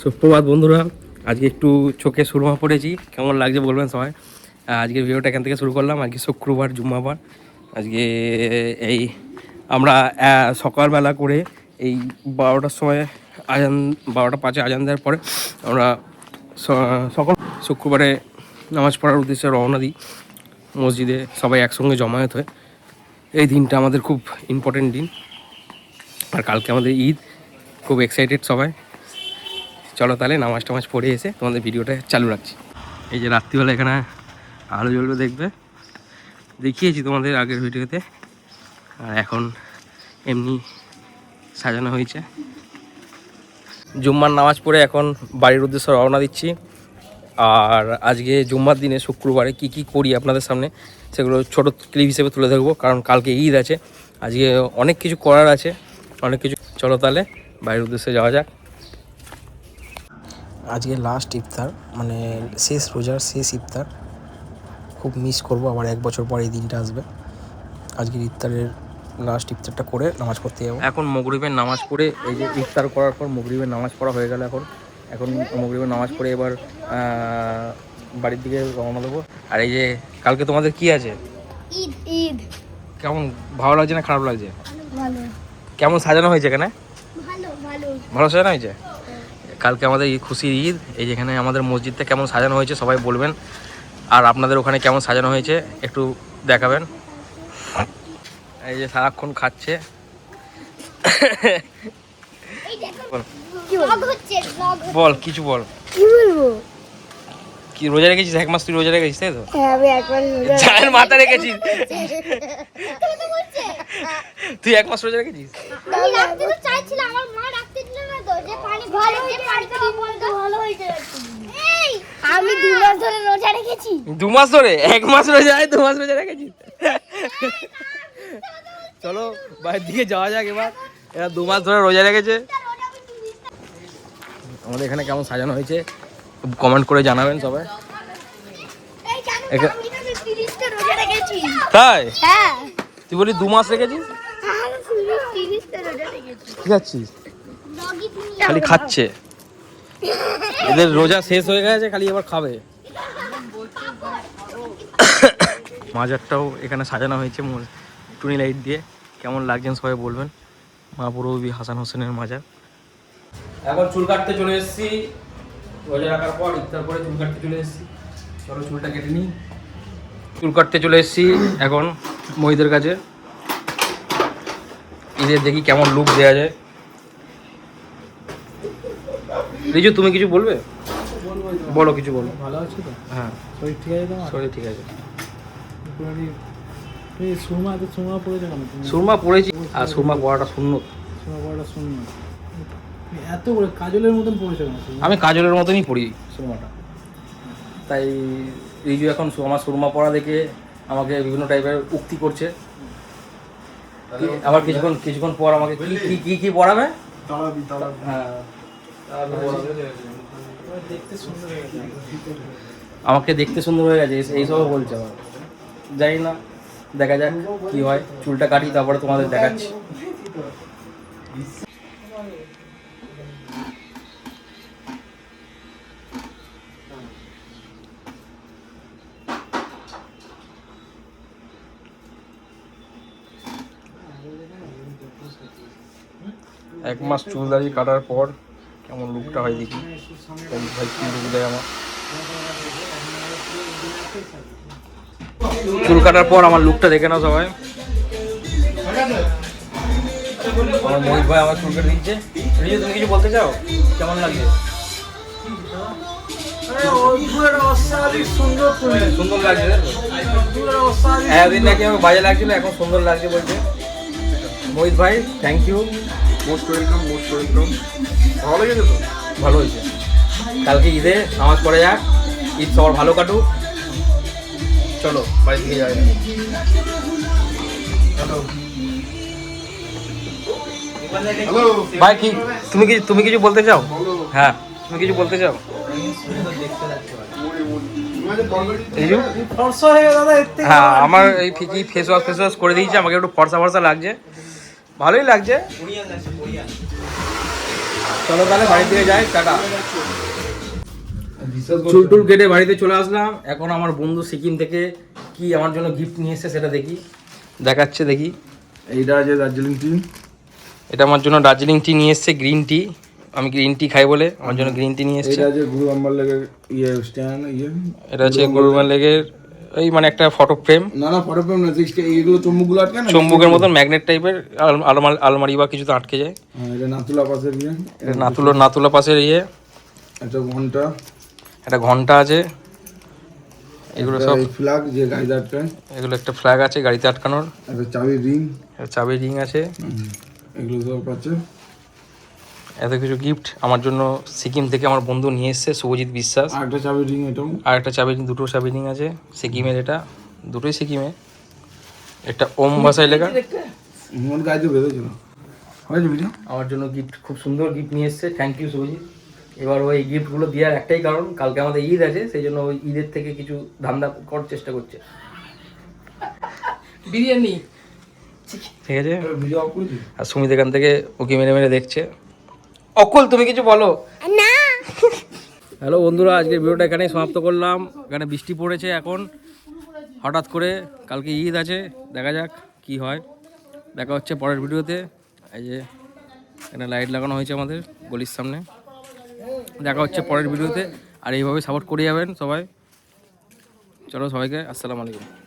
সুপ্রভাত বন্ধুরা, আজকে একটু চোখে সুরমা পড়েছি, কেমন লাগছে বলবেন সবাই। আজকের ভিডিওটা এখান থেকে শুরু করলাম। আজকে শুক্রবার, জুম্মাবার। আজকে এই আমরা সকালবেলা করে এই 12টার সময় আজান, 12টা 5-এ আজান দেওয়ার পরে আমরা সকাল শুক্রবারে নামাজ পড়ার উদ্দেশ্যে রওনা দিই মসজিদে, সবাই একসঙ্গে জমায়েত হয়। এই দিনটা আমাদের খুব ইম্পর্টেন্ট দিন, আর কালকে আমাদের ঈদ। খুব এক্সাইটেড সবাই। চলো তাহলে নামাজ টামাজ পড়ে এসে তোমাদের ভিডিওটা চালু রাখছি। এই যে রাত্রিবেলা এখানে আলো জ্বলবে, দেখবে, দেখিয়েছি তোমাদের আগের ভিডিওতে। আর এখন এমনি সাজানো হয়েছে। জুম্মার নামাজ পড়ে এখন বাড়ির উদ্দেশ্যে রওনা দিচ্ছি। আর আজকে জুম্মার দিনে শুক্রবারে কি কি করি আপনাদের সামনে সেগুলো ছোটো ক্লিপ হিসেবে তুলে ধরবো, কারণ কালকে ঈদ আছে। আজকে অনেক কিছু করার আছে, অনেক কিছু। চলো তাহলে বাড়ির উদ্দেশ্যে যাওয়া যাক। আজকে লাস্ট ইফতার, মানে শেষ রোজার শেষ ইফতার। খুব মিস করবো, আবার 1 বছর পর এই দিনটা আসবে। আজকের ইফতারের লাস্ট ইফতারটা করে নামাজ পড়তে যাবো। এখন মাগরিবের নামাজ পড়ে, এই যে ইফতার করার পর মাগরিবের নামাজ পড়া হয়ে গেল। এখন মাগরিবের নামাজ পড়ে এবার বাড়ির দিকে রওনা দেবো। আর এই যে কালকে তোমাদের কি আছে? ঈদ। ঈদ কেমন, ভালো লাগছে না খারাপ লাগছে? ভালো কেমন সাজানো হয়েছে এখানে? ভালো ভালো ভালো সাজানো হয়েছে। কালকে আমাদের ঈদ, খুশির ঈদ। এই যেখানে আমাদের মসজিদটা কেমন সাজানো হয়েছে সবাই বলবেন, আর আপনাদের ওখানে কেমন সাজানো হয়েছে একটু দেখাবেন। এই যে সারাক্ষণ খাচ্ছে। বল কিছু বল। কি বলবো? কি রোজা রেখেছিস? 1 মাস তুই রোজা রেখেছিস, তাই তো? হ্যাঁ, আমি একবার চায়ের মাথা রেখেছিস তুই 1 মাস রোজা রেখেছিস? আমি রাখতে তো চাইছিলাম, আমার মা রাখতে দিল না তো, যে পানি ভালো হয়েছে, পানিটা বলতে ভালো হয়েছে। এই আমি 2 মাস ধরে রোজা রেখেছি। 2 মাস ধরে? 1 মাস রোজা, 2 মাস রোজা রেখেছিস? চলো বাইরের দিকে যাওয়া যাক। এরা 2 মাস ধরে রোজা রেখেছে। আমাদের এখানে কেমন সাজানো হয়েছে কমেন্ট করে জানাবেন সবাই। এই জানো তো, আমি না 30টা রোজা রেখেছি। তাই? হ্যাঁ, তুই বলি 2 মাস রেখেছিস? আমি 30টা রোজা রেখেছি। কি খাচ্ছিস? খালি খাচ্ছে। এদের রোজা শেষ হয়ে গেছে, খালি এবার খাবে। মাজারটাও এখানে সাজানো হয়েছে টুনি লাইট দিয়ে। কেমন লাগছেন সবাই বলবেন। মহাপুরবী হাসান হোসেনের মাজার। এখন চুল কাটতে চলে এসেছি। রোজা রাখার পর ইফতার করে চুল কাটতে চলে এসেছি। চলো চুলটা কেটে নিই। চুল কাটতে চলে এসেছি এখন মহিদের কাছে। ঈদের দেখি কেমন লুক দেওয়া যায়। রিজু, তুমি কিছু বলবে? বলো, কিছু বলো। ভালো আছো তো? হ্যাঁ, শরীর ঠিক আছে তোমার? শরীর ঠিক আছে। তুমি সুরমা পড়েছো কেন? সুরমা পড়েছি, আর সুরমা পড়াটা শূন্য। সুরমা পড়াটা শূন্য, এত করে কাজলের মতন পড়েছো কেন? আমি কাজলের মতনই পড়ি সুরমাটা। তাই রিজু এখন আমার সুরমা পড়া দেখে আমাকে বিভিন্ন টাইপের উক্তি করছে। আবার কিছুক্ষণ পর আমাকে কি কি কি পড়াবে? হ্যাঁ, আমাকে দেখতে সুন্দর হয়ে গেছে এইসবও বলছে। আমার জানি না, দেখা যাক কি হয়। চুলটা কাটি, তারপরে তোমাদের দেখাচ্ছি। এক মাস চুল দাড়ি কাটার পর কেমন লুকটা হয় দেখি। ভাই কি লুক দেয় আমার। চুল কাটার পর আমার লুকটা দেখে নাও সবাই। আমার মোহিত ভাই আমার চুল কেটে দিচ্ছে। রিজু, তুমি কিছু বলতে চাও? কেমন লাগছে? সুন্দর লাগছে। একদিন নাকি আমার বাজে লাগছিল, এখন সুন্দর লাগছে বলছে মোহিত ভাই। Thank you, most welcome, most welcome. ভালো লেগেছে তো? ভালো হয়েছে। কালকে ঈদে নামাজ পড়ে যাক, ঈদ সবার ভালো কাটুক। চলো বাড়ি থেকে যাওয়া যাক। ভাই কি তুমি কিছু বলতে চাও? হ্যাঁ, তুমি কিছু বলতে চাও? হ্যাঁ, আমার এই ফিকি ফেস ওয়াশ করে দিয়েছে, আমাকে একটু ফর্সা লাগছে, ভালোই লাগছে। চলো তাহলে বাড়ি থেকে যাই, টাটা। চুল টুল কেটে বাড়িতে চলে আসলাম। এখন আমার বন্ধু সিকিম থেকে কি আমার জন্য গিফট নিয়ে এসেছে সেটা দেখাচ্ছে দেখি। এইটা আছে দার্জিলিং টি। এটা আমার জন্য দার্জিলিং টি নিয়ে এসেছে, গ্রিন টি। আমি গ্রিন টি খাই বলে আমার জন্য গ্রিন টি নিয়ে এসেছে। এটা আছে গুরু আম্বার লেগের স্ট্যান্ড এটা হচ্ছে গরুমান লেগের এই মানে একটা ফটো ফ্রেম, না ফটো ফ্রেম না, এইগুলো চুম্বকগুলো আটকে না, চুম্বকের মতন ম্যাগনেট টাইপের, আলমারি বা কিছুতে আটকে যায়। হ্যাঁ এটা নাতুলা পাশের এটা নাতুলা পাশের একটা ঘন্টা, একটা ঘন্টা আছে। এগুলো সব ফ্ল্যাগ যে গাড়িতে আটকায়, এগুলো একটা ফ্ল্যাগ আছে গাড়িতে আটকানোর, একটা চাবি রিং, একটা চাবির রিং আছে। এগুলো সব আছে। এত কিছু গিফট আমার জন্য সিকিম থেকে আমার বন্ধু নিয়ে এসেছে, শুভজিৎ বিশ্বাস। আর একটা চাবি রিং, এটাও আর একটা চাবি, দুটো চাবি রিং আছে সিকিমের, এটা দুটোই সিকিমে। একটা ওম ভাষায় লেখা। মোট গাড়িতে বেরোছিল হয়েছে ভিডিও। আমার জন্য গিফট, খুব সুন্দর গিফট নিয়ে এসেছে, থ্যাংক ইউ শুভজিৎ। এবার ওই গিফটগুলো দেওয়ার একটাই কারণ, কালকে আমাদের ঈদ আছে, সেই জন্য ওই ঈদের থেকে কিছু ধান্দা করার চেষ্টা করছে। বিরিয়ানি ঠিক আছে। ভিডিও অফ করেছি। আর সুমিত এখান থেকে ওকে মেরে মেরে দেখছে। অকুল তুমি কিছু বলো না। হ্যালো বন্ধুরা, আজকের ভিডিওটা এখানেই সমাপ্ত করলাম। এখানে বৃষ্টি পড়েছে এখন হঠাৎ করে, কালকে ঈদ আছে, দেখা যাক কি হয়। দেখা হচ্ছে পরের ভিডিওতে। এই যে এখানে লাইট লাগানো হয়েছে আমাদের গলির সামনে। দেখা হচ্ছে পরের ভিডিওতে, আর এইভাবে সাপোর্ট করে যাবেন সবাই। চলো সবাইকে আসসালামু আলাইকুম।